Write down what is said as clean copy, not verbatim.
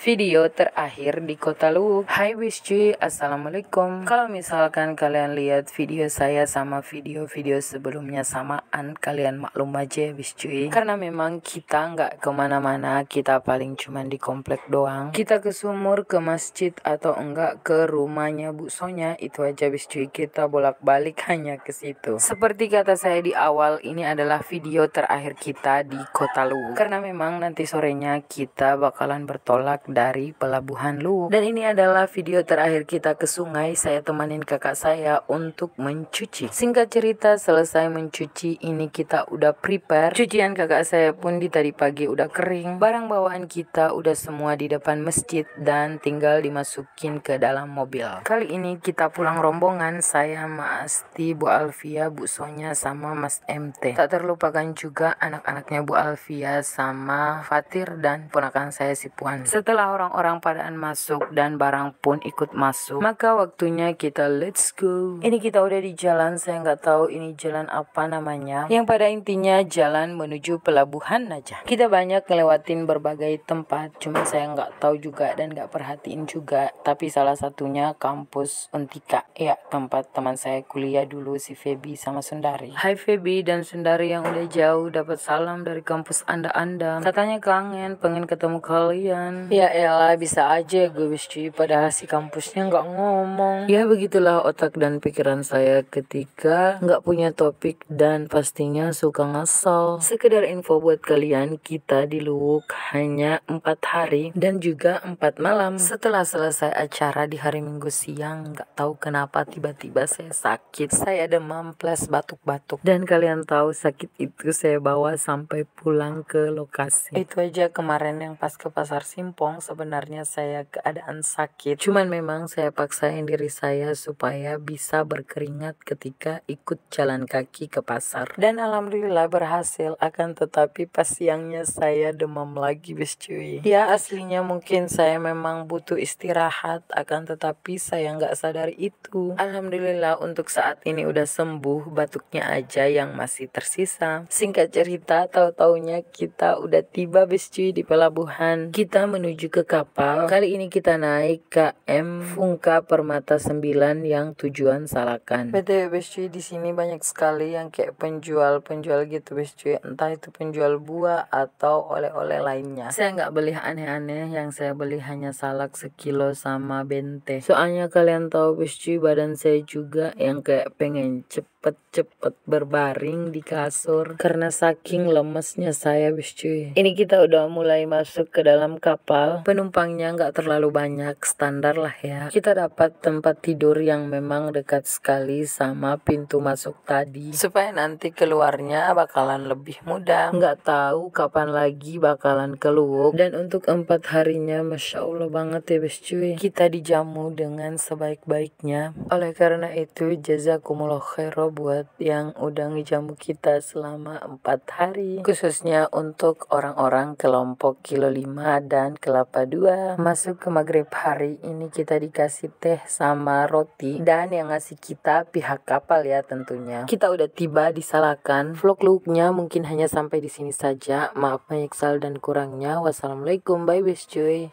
video terakhir di Kota Luwuk. Hai wis cuy, assalamualaikum. Kalau misalkan kalian lihat video saya sama video-video sebelumnya samaan, kalian maklum aja wis cuy, karena memang kita nggak kemana-mana, kita paling cuman di komplek doang. Kita ke sumur, ke masjid, atau enggak ke rumahnya Bu Sonya, itu aja wis cuy, kita bolak-balik hanya ke situ. Seperti kata saya di awal, ini adalah video terakhir kita di Kota Luwuk, karena memang nanti sorenya kita bakalan bertolak dari Pelabuhan Luwuk. Dan ini adalah video terakhir kita ke sungai. Saya temanin kakak saya untuk mencuci. Singkat cerita, selesai mencuci, ini kita udah prepare. Cucian kakak saya pun di tadi pagi udah kering. Barang bawaan kita udah semua di depan masjid dan tinggal dimasukin ke dalam mobil. Kali ini kita pulang rombongan, saya, Mas Asti, Bu Alfia, Bu Sonya, sama Mas MT. Tak terlupakan juga anak-anaknya Bu Alfia sama Fatir dan ponakan saya si Puan. Setelah orang-orang padaan masuk dan barang pun ikut masuk, maka waktunya kita let's go. Ini kita udah di jalan, saya nggak tahu ini jalan apa namanya, yang pada intinya jalan menuju pelabuhan aja. Kita banyak ngelewatin berbagai tempat, cuma saya nggak tahu juga dan nggak perhatiin juga, tapi salah satunya kampus Untika, ya tempat teman saya kuliah dulu, si Feby sama Sundari. Hai Feby dan Sundari yang udah jauh, dapat salam dari kampus Anda-Anda, katanya kangen, pengen ketemu kalian. Ya elah, bisa aja gue wis cuy, padahal si kampusnya nggak ngomong. Ya begitulah otak dan pikiran saya ketika nggak punya topik dan pastinya suka ngasal. Sekedar info buat kalian, kita di Luwuk hanya 4 hari dan juga 4 malam. Setelah selesai acara di hari Minggu siang, nggak tahu kenapa tiba-tiba saya sakit. Saya demam plus batuk-batuk, dan kalian tahu sakit itu saya bawa sampai pulang ke lokasi. Itu aja kemarin yang pas ke pasar Simpong, sebenarnya saya keadaan sakit, cuman memang saya paksain diri saya supaya bisa berkeringat ketika ikut jalan kaki ke pasar, dan alhamdulillah berhasil. Akan tetapi pas siangnya saya demam lagi wis cuy. Ya aslinya mungkin saya memang butuh istirahat, akan tetapi saya nggak sadar itu. Alhamdulillah untuk saat ini udah sembuh, batuknya aja yang masih tersisa. Singkat cerita, tahu-taunya kita udah tiba wis cuy di pelabuhan. Kita menuju ke kapal. Kali ini kita naik KM Fungka Permata 9 yang tujuan Salakan. BTW wis cuy, di sini banyak sekali yang kayak penjual gitu wis cuy, entah itu penjual buah atau oleh-oleh lainnya. Saya nggak beli aneh-aneh, yang saya beli hanya salak sekilo sama bente. Soalnya kalian tahu wis cuy, badan saya juga yang kayak pengen cepet berbaring di kasur karena saking lemesnya saya wis cuy. Ini kita udah mulai masuk ke dalam kapal. Penumpangnya nggak terlalu banyak, standar lah ya. Kita dapat tempat tidur yang memang dekat sekali sama pintu masuk tadi, supaya nanti keluarnya bakalan lebih mudah. Nggak tahu kapan lagi bakalan ke Luwuk. Dan untuk 4 harinya Masya Allah banget ya wis cuy, kita dijamu dengan sebaik-baiknya. Oleh karena itu jazakumullah khairah buat yang udah ngejamu kita selama 4 hari, khususnya untuk orang-orang kelompok kilo 5 dan kelapa 2. Masuk ke maghrib hari ini kita dikasih teh sama roti, dan yang ngasih kita pihak kapal ya tentunya. Kita udah tiba di Salakan. Vlog Luwuknya mungkin hanya sampai di sini saja, maaf banyak salah dan kurangnya. Wassalamualaikum, bye wis cuy.